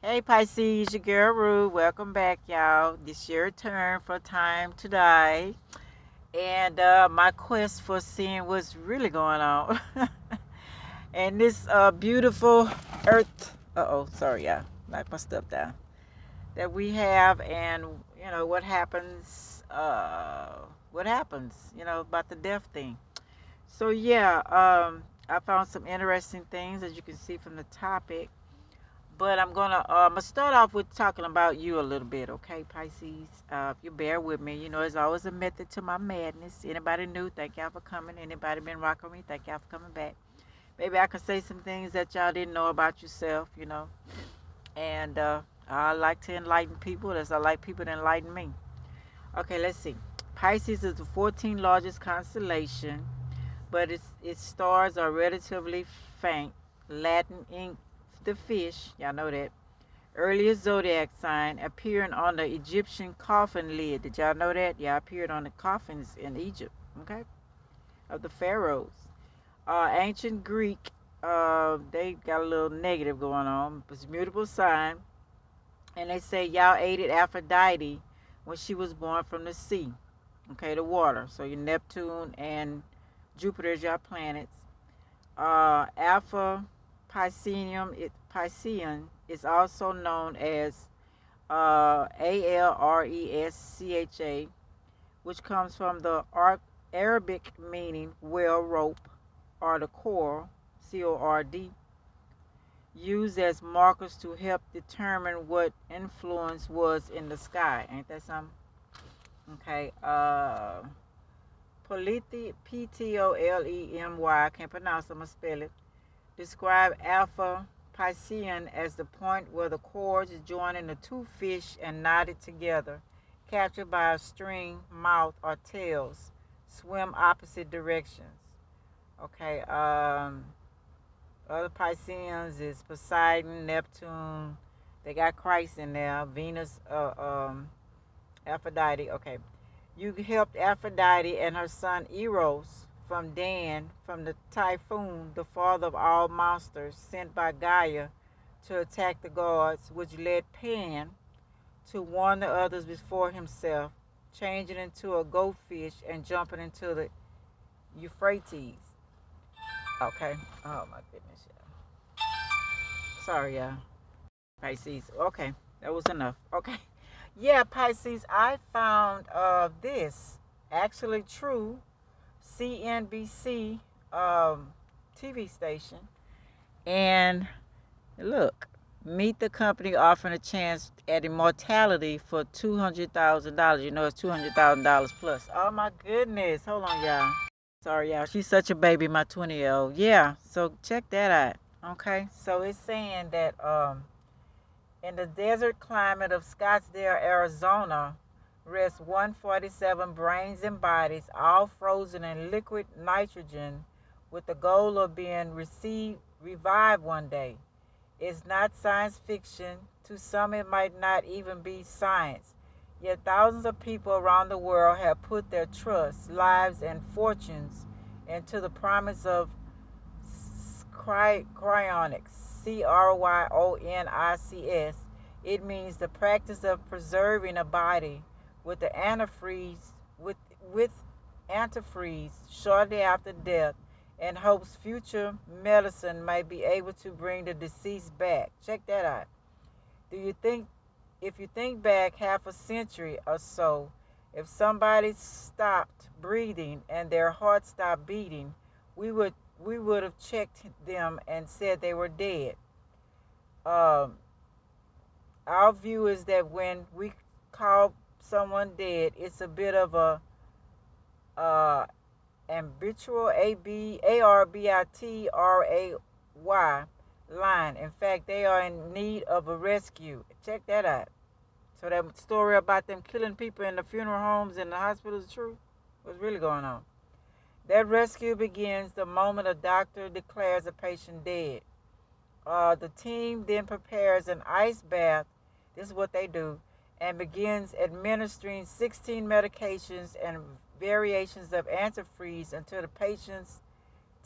Hey Pisces, your girl Rue. Welcome back, y'all. This your turn for time to die. And my quest for seeing what's really going on. And this beautiful earth. Sorry, y'all. Knock my stuff down. That we have, and what happens. What happens? About the death thing. So yeah, I found some interesting things as you can see from the topic. But I'm gonna start off with talking about you a little bit, okay, Pisces? If you bear with me, there's always a method to my madness. Anybody new? Thank y'all for coming. Anybody been rocking with me? Thank y'all for coming back. Maybe I can say some things that y'all didn't know about yourself. And I like to enlighten people as I like people to enlighten me. Okay, let's see. Pisces is the 14th largest constellation, but its stars are relatively faint. Latin ink, the fish, y'all know that. Earliest zodiac sign appearing on the Egyptian coffin lid. Did y'all know that? Yeah, appeared on the coffins in Egypt, okay, of the pharaohs. Ancient Greek, they got a little negative going on. It's a mutable sign, and they say y'all aided Aphrodite when she was born from the sea, okay, the water. So your Neptune and Jupiter is your planets. Alpha Piscean is also known as Alrescha, which comes from the Arabic meaning well rope or the cord, CORD, used as markers to help determine what influence was in the sky. Ain't that something? Okay. P-T-O-L-E-M-Y, I can't pronounce it, I'm going to spell it. Describe Alpha Piscean as the point where the cords joining the two fish and knotted together, captured by a string, mouth, or tails, swim opposite directions. Okay, other Pisceans is Poseidon, Neptune. They got Christ in there, Venus, Aphrodite. Okay, you helped Aphrodite and her son Eros from Dan from the typhoon, the father of all monsters, sent by Gaia to attack the gods, which led Pan to warn the others before himself, changing into a goldfish and jumping into the Euphrates. Okay. Oh my goodness, yeah. Sorry, y'all. Pisces. Okay, that was enough. Okay. Yeah, Pisces. I found this actually true CNBC TV station. And look, meet the company offering a chance at immortality for $200,000. It's $200,000 plus. Oh my goodness. Hold on, y'all. Sorry, y'all. She's such a baby, my 20-year-old. Yeah, so check that out. Okay, so it's saying that in the desert climate of Scottsdale, Arizona, rests 147 brains and bodies, all frozen in liquid nitrogen, with the goal of being revived one day. It's not science fiction. To some, it might not even be science. Yet thousands of people around the world have put their trust, lives, and fortunes into the promise of cryonics, Cryonics. It means the practice of preserving a body with the antifreeze with antifreeze shortly after death, and hopes future medicine might be able to bring the deceased back. Check that out. Do you think if you think back half a century or so, if somebody stopped breathing and their heart stopped beating, we would have checked them and said they were dead. Um, our view is that when we call someone dead, it's a bit of a uh, arbitral arbitray line. In fact, they are in need of a rescue. Check that out. So that story about them killing people in the funeral homes and the hospitals is true. What's really going on? That rescue begins the moment a doctor declares a patient dead. The team then prepares an ice bath. This is what they do, and begins administering 16 medications and variations of antifreeze until the patient's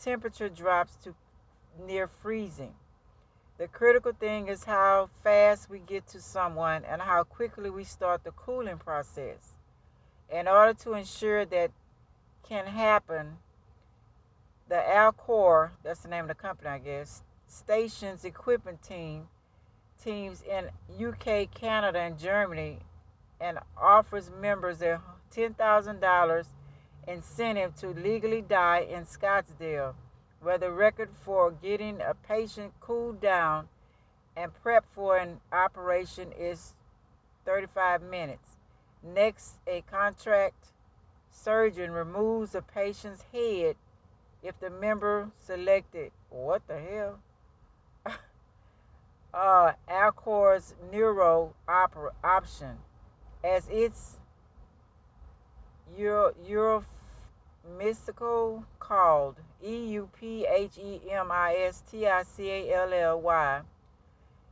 temperature drops to near freezing. The critical thing is how fast we get to someone and how quickly we start the cooling process. In order to ensure that can happen, the Alcor, that's the name of the company, I guess, stations equipment teams in UK, Canada, and Germany, and offers members a $10,000 incentive to legally die in Scottsdale, where the record for getting a patient cooled down and prepped for an operation is 35 minutes. Next, a contract surgeon removes a patient's head if the member selected, what the hell? Alcor's neuro option, as it's Euromystical called EUPHEMISTICALLY,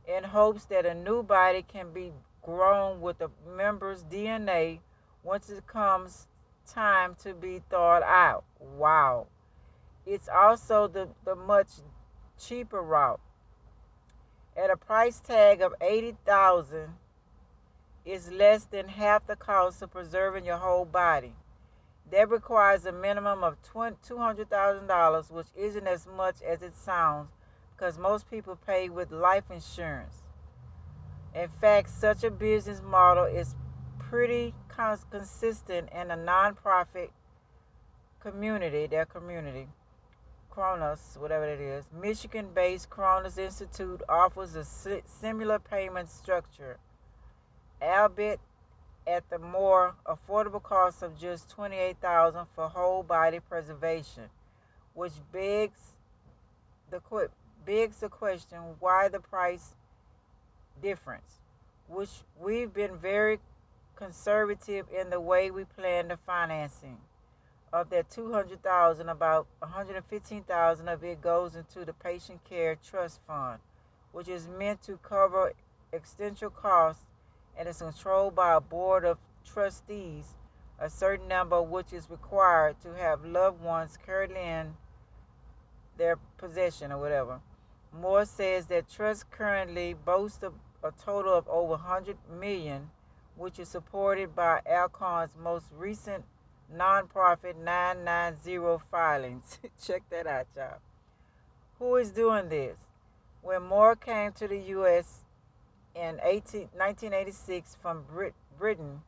in hopes that a new body can be grown with the member's DNA once it comes time to be thawed out. Wow. It's also the much cheaper route. At a price tag of $80,000, is less than half the cost of preserving your whole body. That requires a minimum of $200,000, which isn't as much as it sounds because most people pay with life insurance. In fact, such a business model is pretty consistent in a nonprofit community, their community. Kronos, whatever it is, Michigan-based Kronos Institute offers a similar payment structure, albeit at the more affordable cost of just $28,000 for whole body preservation, which begs the question, why the price difference? Which we've been very conservative in the way we plan the financing. Of that $200,000, about $115,000 of it goes into the Patient Care Trust Fund, which is meant to cover extension costs and is controlled by a board of trustees, a certain number of which is required to have loved ones currently in their possession or whatever. Moore says that trust currently boasts a total of over $100 million, which is supported by Alcon's most recent nonprofit 990 filings. Check that out, y'all. Who is doing this? When Moore came to the U.S. in 1986 from Britain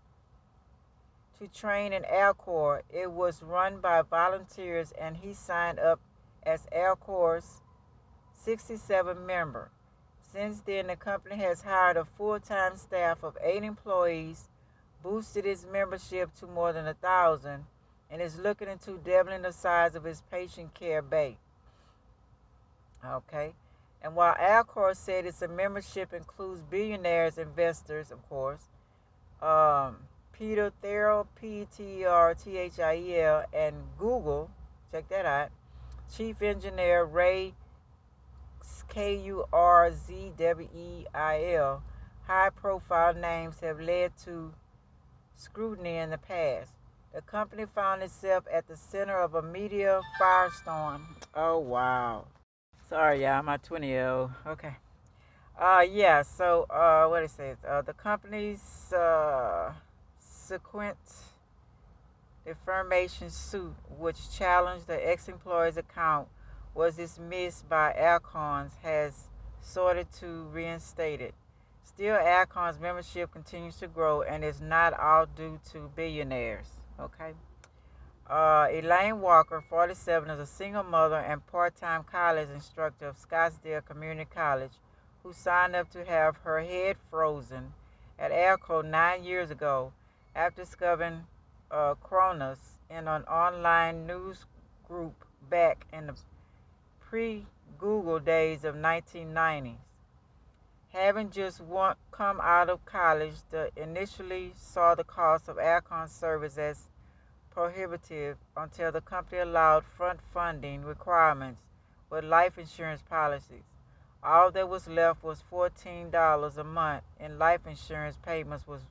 to train in Alcor, it was run by volunteers and he signed up as Alcor's 67 member. Since then, the company has hired a full-time staff of 8 employees, boosted its membership to more than 1,000, and is looking into doubling the size of its patient care base. Okay, and while Alcor said its membership includes billionaires, investors, of course, Peter Thiel, Peterthiel, and Google, check that out, Chief Engineer Ray Kurzweil, high-profile names have led to scrutiny in the past. The company found itself at the center of a media firestorm. Oh, wow. Sorry, y'all, my 20-year-old. Okay. Yeah, so, what it says, the company's subsequent defamation suit, which challenged the ex-employee's account, was dismissed by Alcon's, has sought to reinstate it. Still, Alcon's membership continues to grow and is not all due to billionaires. Okay. Elaine Walker, 47, is a single mother and part-time college instructor of Scottsdale Community College who signed up to have her head frozen at Alco 9 years ago after discovering Kronos in an online news group back in the pre-Google days of 1990s. Having just come out of college, they initially saw the cost of Alcon's service as prohibitive until the company allowed front funding requirements with life insurance policies. All that was left was $14 a month in life insurance payments, was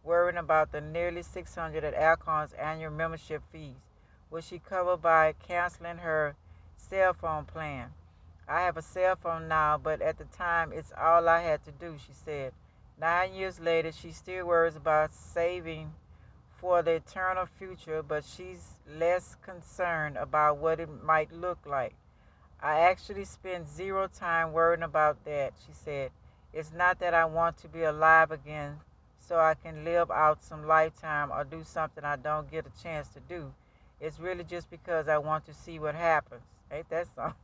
worrying about the nearly $600 at Alcon's annual membership fees, which she covered by canceling her cell phone plan. I have a cell phone now, but at the time, it's all I had to do, she said. 9 years later, she still worries about saving for the eternal future, but she's less concerned about what it might look like. I actually spend zero time worrying about that, she said. It's not that I want to be alive again so I can live out some lifetime or do something I don't get a chance to do. It's really just because I want to see what happens. Ain't that something?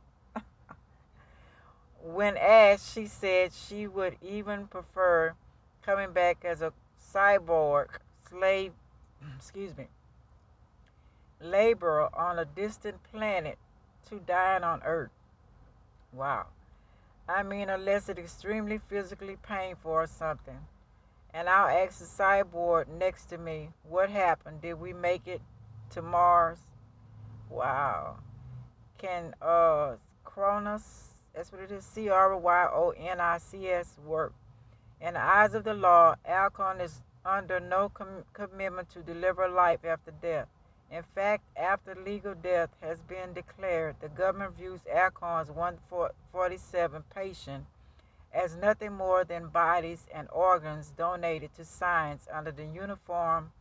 When asked, she said she would even prefer coming back as a cyborg slave, excuse me, laborer on a distant planet to dying on Earth. Wow. I mean, unless it's extremely physically painful or something. And I'll ask the cyborg next to me, what happened? Did we make it to Mars? Wow. Can Cronus, that's what it is, Cryonics, work? In the eyes of the law, Alcon is under no commitment to deliver life after death. In fact, after legal death has been declared, the government views Alcon's 147 patient as nothing more than bodies and organs donated to science under the Uniform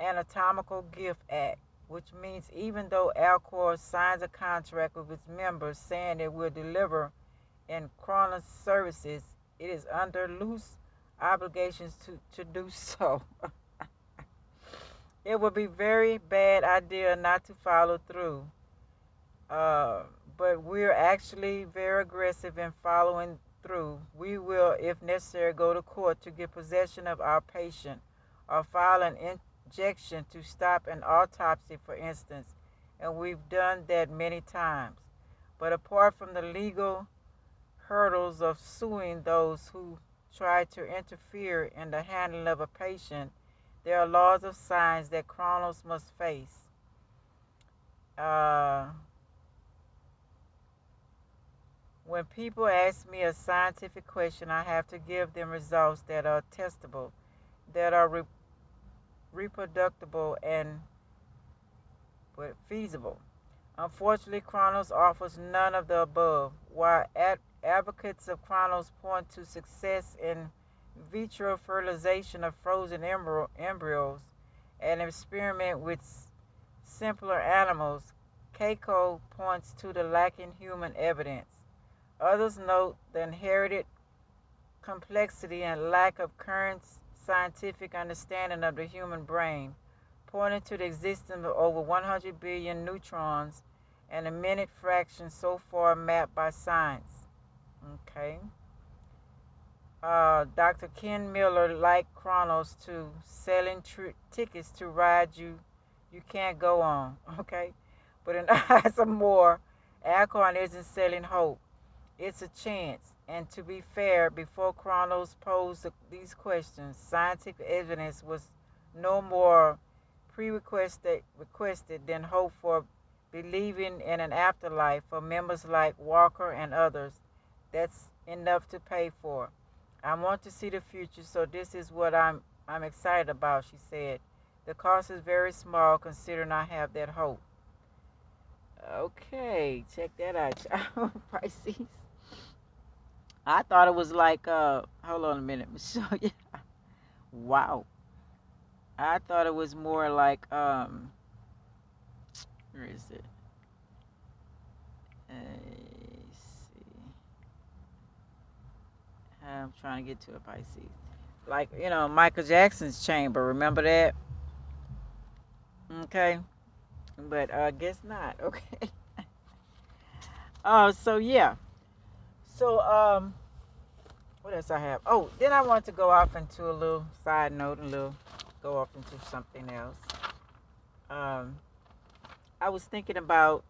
Anatomical Gift Act, which means even though Alcor signs a contract with its members saying it will deliver in Cronus services, it is under loose obligations to do so. It would be very bad idea not to follow through. Uh, but we're actually very aggressive in following through. We will, if necessary, go to court to get possession of our patient or file an injunction to stop an autopsy, for instance, and we've done that many times. But apart from the legal hurdles of suing those who try to interfere in the handling of a patient, there are laws of science that Kronos must face. Uh, when people ask me a scientific question, I have to give them results that are testable, that are reproducible, and feasible. Unfortunately, Kronos offers none of the above. While advocates of Kronos point to success in vitro fertilization of frozen embryos and experiment with simpler animals, Keiko points to the lacking human evidence. Others note the inherited complexity and lack of current scientific understanding of the human brain, pointing to the existence of over 100 billion neurons and a minute fraction so far mapped by science. Okay. Dr. Ken Miller liked Kronos to selling tickets to ride you can't go on. Okay. But in the eyes of more, Alcorn isn't selling hope. It's a chance. And to be fair, before Kronos posed these questions, scientific evidence was no more requested than hope for believing in an afterlife for members like Walker and others. That's enough to pay for. I want to see the future, so this is what I'm excited about, she said. The cost is very small considering I have that hope. Okay, check that out, y'all. Pisces. I thought it was like hold on a minute, let me show you. Wow. I thought it was more like where is it? Let's see. I'm trying to get to a Pisces. Like, Michael Jackson's chamber, remember that? Okay. But I guess not. Okay. So yeah. So what else I have? Oh, then I want to go off into a little side note, go off into something else. I was thinking about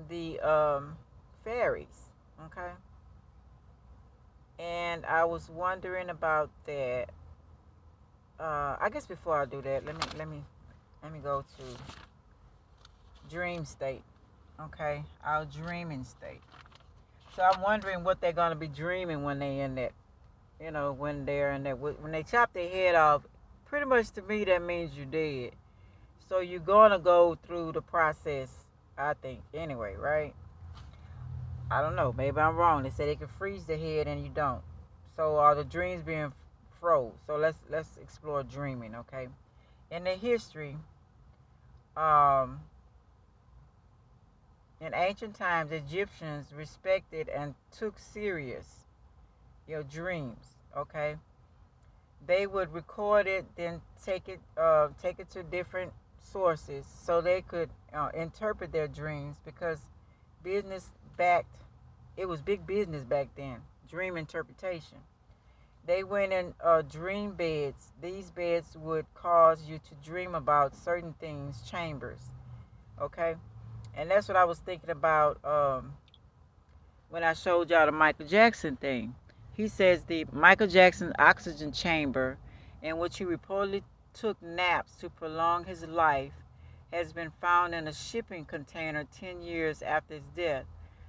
the fairies, okay? And I was wondering about that. I guess before I do that, let me go to dream state, okay? Our dreaming state. So I'm wondering what they're gonna be dreaming when they in that, when they're in that. When they chop their head off, pretty much to me that means you're dead. So you're gonna go through the process, I think, anyway, right? I don't know. Maybe I'm wrong. They say they can freeze the head and you don't. So are the dreams being froze? So let's explore dreaming. Okay. In the history, um, in ancient times, Egyptians respected and took serious your dreams. Okay. They would record it, then take it to different sources so they could interpret their dreams because business backed. It was big business back then. Dream interpretation. They went in dream beds. These beds would cause you to dream about certain things, chambers. Okay, and that's what I was thinking about when I showed y'all the Michael Jackson thing. He says the Michael Jackson oxygen chamber, in which he reportedly took naps to prolong his life, has been found in a shipping container 10 years after his death.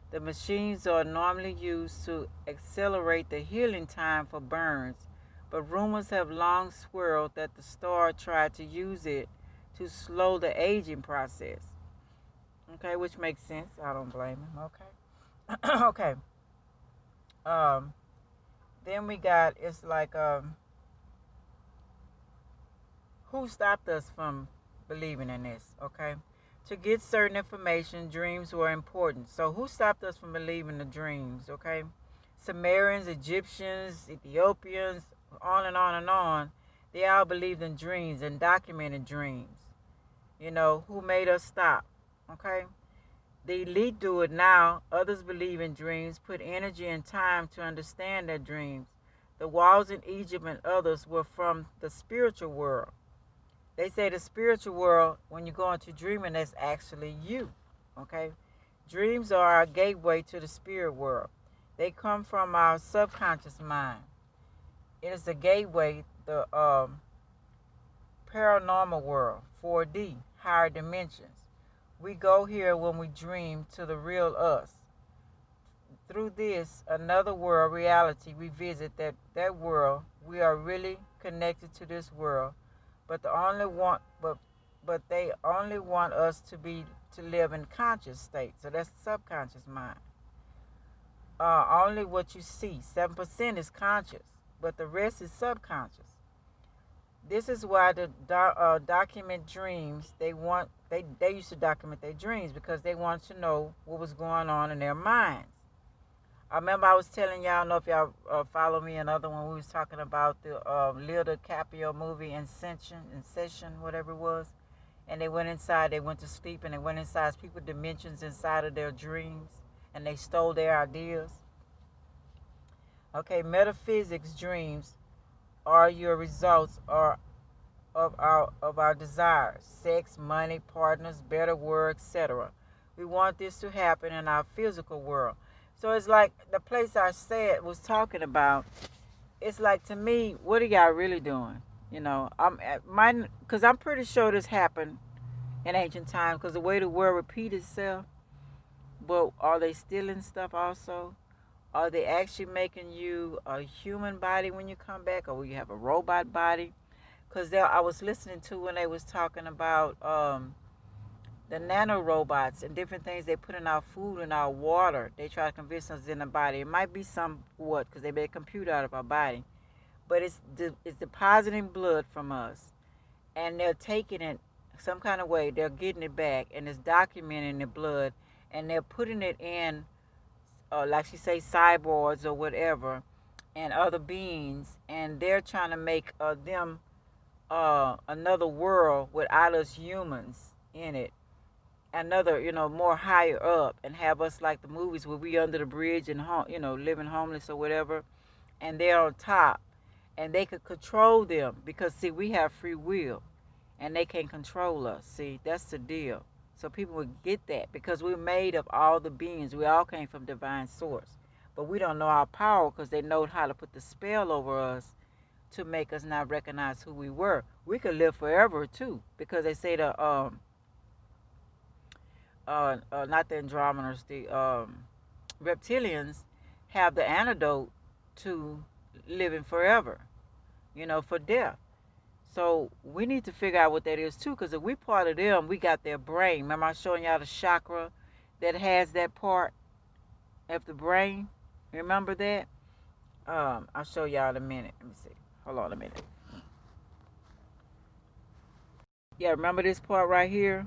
The machines are normally used to accelerate the healing time for burns, but rumors have long swirled that the star tried to use it to slow the aging process. Okay, which makes sense. I don't blame him. Okay. Okay. Um, then we got it's like who stopped us from believing in this? Okay. To get certain information, dreams were important. So who stopped us from believing the dreams? Okay. Sumerians, Egyptians, Ethiopians, on and on and on. They all believed in dreams and documented dreams. You know, who made us stop? Okay. The elite do it now. Others believe in dreams, put energy and time to understand their dreams. The walls in Egypt and others were from the spiritual world. They say the spiritual world, when you go into dreaming, that's actually you. Okay? Dreams are our gateway to the spirit world. They come from our subconscious mind. It is the gateway, the paranormal world, 4D, higher dimensions. We go here when we dream to the real us. Through this, another world reality, we visit that world. We are really connected to this world, but they only want us to live in conscious state. So that's subconscious mind. Only what you see. 7% is conscious, but the rest is subconscious. This is why the document dreams. They used to document their dreams because they wanted to know what was going on in their minds. I remember I was telling y'all, I don't know if y'all follow me, another one we was talking about the Leo DiCaprio movie Inception, whatever it was. And they went inside, they went to sleep, and they went inside people's dimensions inside of their dreams, and they stole their ideas. Okay, metaphysics dreams are your results of our desires, sex, money, partners, better work, etc. We want this to happen in our physical world. So it's like the place I said was talking about. It's like, to me, what are y'all really doing? You know, because I'm pretty sure this happened in ancient times because the way the world repeats itself. But are they stealing stuff also? Are they actually making you a human body when you come back, or will you have a robot body? Because I was listening to when they was talking about the nanorobots and different things they put in our food and our water. They try to convince us in the body. It might be somewhat because they made a computer out of our body, but it's depositing blood from us, and they're taking it some kind of way. They're getting it back, and it's documenting the blood, and they're putting it in, like she say, cyborgs or whatever, and other beings, and they're trying to make them another world without us humans in it, another, more higher up, and have us like the movies where we under the bridge and living homeless or whatever, and they're on top, and they could control them because see, we have free will, and they can't control us. See, that's the deal. So people would get that because we're made of all the beings. We all came from divine source, but we don't know our power because they know how to put the spell over us to make us not recognize who we were. We could live forever too, because they say the not the Andromedans, the reptilians have the antidote to living forever, for death. So we need to figure out what that is too, because if we part of them, we got their brain. Remember I was showing y'all the chakra that has that part? of the brain. Remember that? I'll show y'all in a minute. Let me see. Hold on a minute. Yeah, remember this part right here?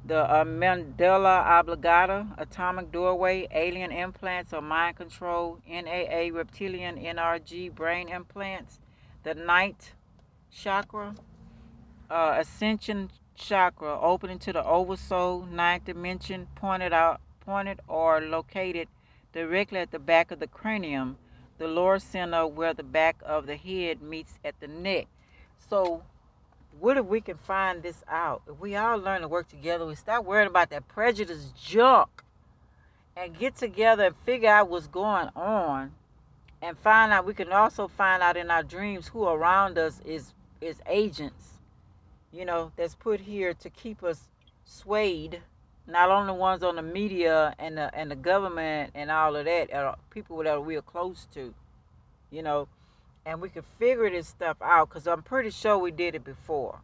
The Mandela Obligata, Atomic Doorway, Alien Implants or Mind Control, NAA, Reptilian, NRG, Brain Implants, the Ninth Chakra, Ascension Chakra, opening to the Oversoul, Ninth Dimension, pointed or located directly at the back of the cranium, the lower center where the back of the head meets at the neck. So what if we can find this out? If we all learn to work together, we stop worrying about that prejudice junk and get together and figure out what's going on and find out. We can also find out in our dreams who around us is agents, that's put here to keep us swayed. Not only the ones on the media and the government and all of that, people that we're close to, you know, and we can figure this stuff out because I'm pretty sure we did it before.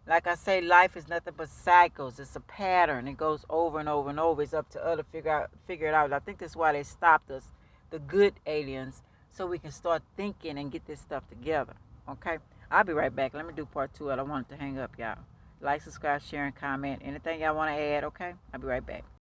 Like I say, life is nothing but cycles. It's a pattern. It goes over and over and over. It's up to us to figure it out. I think that's why they stopped us, the good aliens, so we can start thinking and get this stuff together. Okay? I'll be right back. Let me do part two. I don't want it to hang up, y'all. Like, subscribe, share, and comment. Anything y'all want to add, okay? I'll be right back.